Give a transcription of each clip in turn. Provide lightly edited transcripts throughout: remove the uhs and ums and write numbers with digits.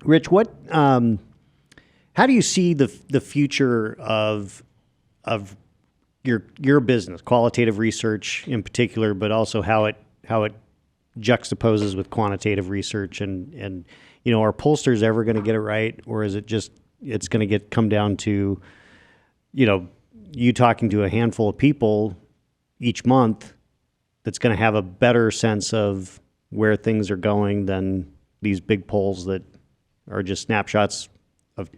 Rich, how do you see the future of your business, qualitative research in particular, but also how it juxtaposes with quantitative research, and are pollsters ever going to get it right, or is it just it's going to come down to you talking to a handful of people each month that's going to have a better sense of where things are going than these big polls that are just snapshots of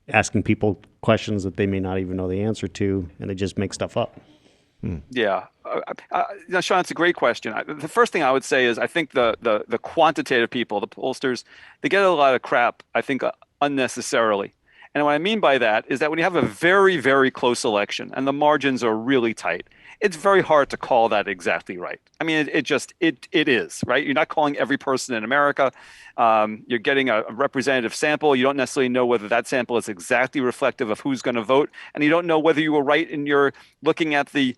asking people questions that they may not even know the answer to, and they just make stuff up? Yeah. Sean, it's a great question. The first thing I would say is I think the quantitative people, the pollsters, they get a lot of crap, I think, unnecessarily. And what I mean by that is that when you have a very, very close election and the margins are really tight, it's very hard to call that exactly right. I mean, it is, right? You're not calling every person in America. You're getting a representative sample. You don't necessarily know whether that sample is exactly reflective of who's going to vote. And you don't know whether you were right in your looking at the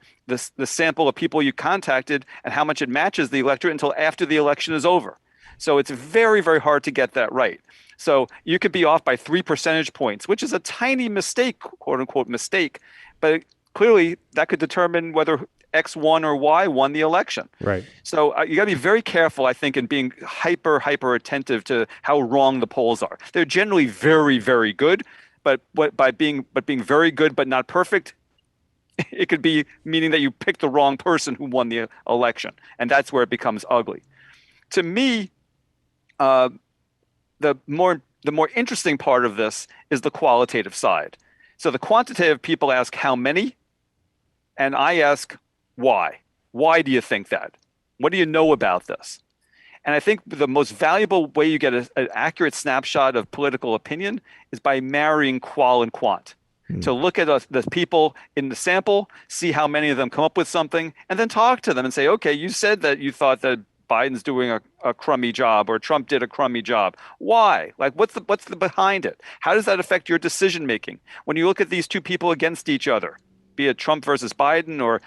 sample of people you contacted and how much it matches the electorate until after the election is over. So it's very, very hard to get that right. So you could be off by 3 percentage points, which is a tiny mistake, quote unquote mistake, but clearly that could determine whether X won or Y won the election. Right. So you got to be very careful, I think, in being hyper attentive to how wrong the polls are. They're generally very, very good, but being very good but not perfect, it could be meaning that you picked the wrong person who won the election, and that's where it becomes ugly. To me, the more interesting part of this is the qualitative side. So the quantitative people ask how many, and I ask why. Why do you think that? What do you know about this? And I think the most valuable way you get an accurate snapshot of political opinion is by marrying qual and quant. To look at the people in the sample, see how many of them come up with something, and then talk to them and say, okay, you said that you thought that Biden's doing a crummy job or Trump did a crummy job. Why? Like, what's the behind it? How does that affect your decision making? When you look at these two people against each other, be it Trump versus Biden or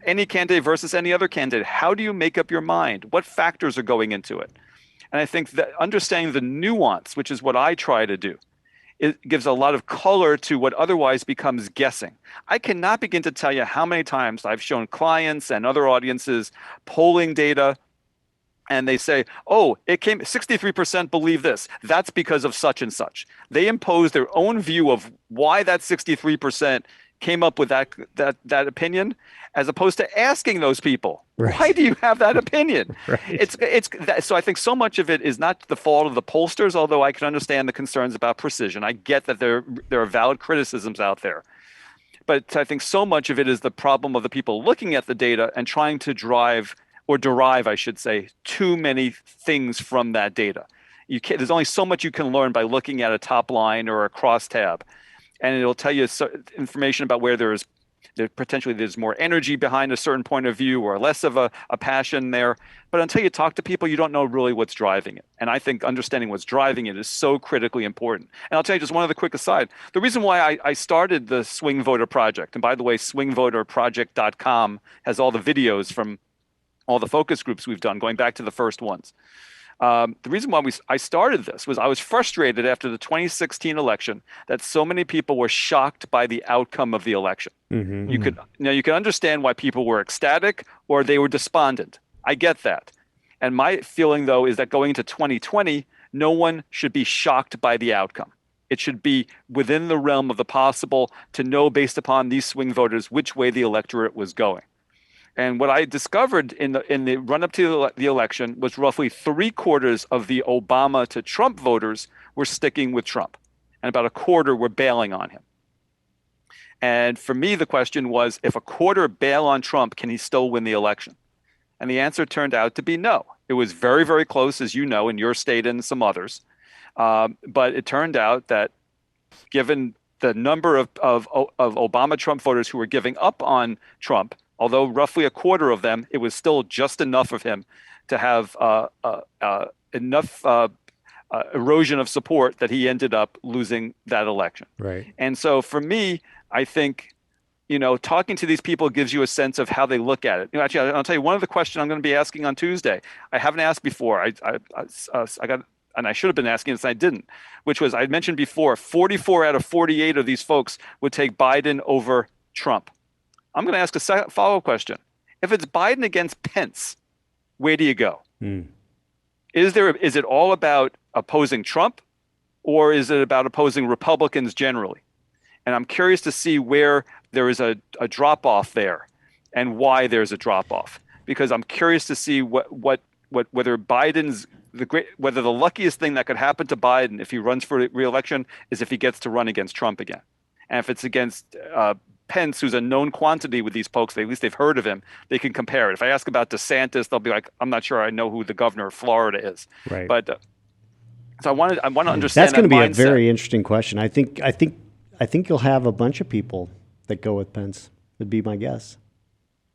any candidate versus any other candidate, how do you make up your mind? What factors are going into it? And I think that understanding the nuance, which is what I try to do, it gives a lot of color to what otherwise becomes guessing. I cannot begin to tell you how many times I've shown clients and other audiences polling data, and they say, oh, it came 63% believe this. That's because of such and such. They impose their own view of why that 63% came up with that opinion, as opposed to asking those people, right, why do you have that opinion? Right. So I think so much of it is not the fault of the pollsters, although I can understand the concerns about precision. I get that there are valid criticisms out there. But I think so much of it is the problem of the people looking at the data and trying to derive, I should say, too many things from that data. There's only so much you can learn by looking at a top line or a crosstab. And it'll tell you information about where there's more energy behind a certain point of view or less of a passion there. But until you talk to people, you don't know really what's driving it. And I think understanding what's driving it is so critically important. And I'll tell you just one other quick aside. The reason why I started the Swing Voter Project, and by the way, swingvoterproject.com has all the videos from all the focus groups we've done, going back to the first ones. The reason why I started this was I was frustrated after the 2016 election that so many people were shocked by the outcome of the election. Mm-hmm. You could understand why people were ecstatic or they were despondent. I get that. And my feeling, though, is that going into 2020, no one should be shocked by the outcome. It should be within the realm of the possible to know, based upon these swing voters, which way the electorate was going. And what I discovered in the run-up to the election was roughly 3/4 of the Obama to Trump voters were sticking with Trump, and about 1/4 were bailing on him. And for me, the question was, if 1/4 bail on Trump, can he still win the election? And the answer turned out to be no. It was very, very close, as you know, in your state and some others. But it turned out that given the number of Obama-Trump voters who were giving up on Trump, although roughly 1/4 of them, it was still just enough of him to have enough erosion of support that he ended up losing that election. Right. And so for me, I think, talking to these people gives you a sense of how they look at it. Actually, I'll tell you one of the questions I'm going to be asking on Tuesday. I haven't asked before. I got and I should have been asking this, and I didn't, which was I mentioned before, 44 out of 48 of these folks would take Biden over Trump. I'm going to ask a follow-up question. If it's Biden against Pence, where do you go? Is it all about opposing Trump, or is it about opposing Republicans generally? And I'm curious to see where there is a drop-off there and why there's a drop-off, because I'm curious to see whether whether the luckiest thing that could happen to Biden if he runs for re-election is if he gets to run against Trump again. And if it's against Pence, who's a known quantity with these folks, at least they've heard of him, they can compare it. If I ask about DeSantis, they'll be like, I'm not sure I know who the governor of Florida is. Right. But so I want to understand that's going to be mindset. a very interesting question. I think you'll have a bunch of people that go with Pence, would be my guess.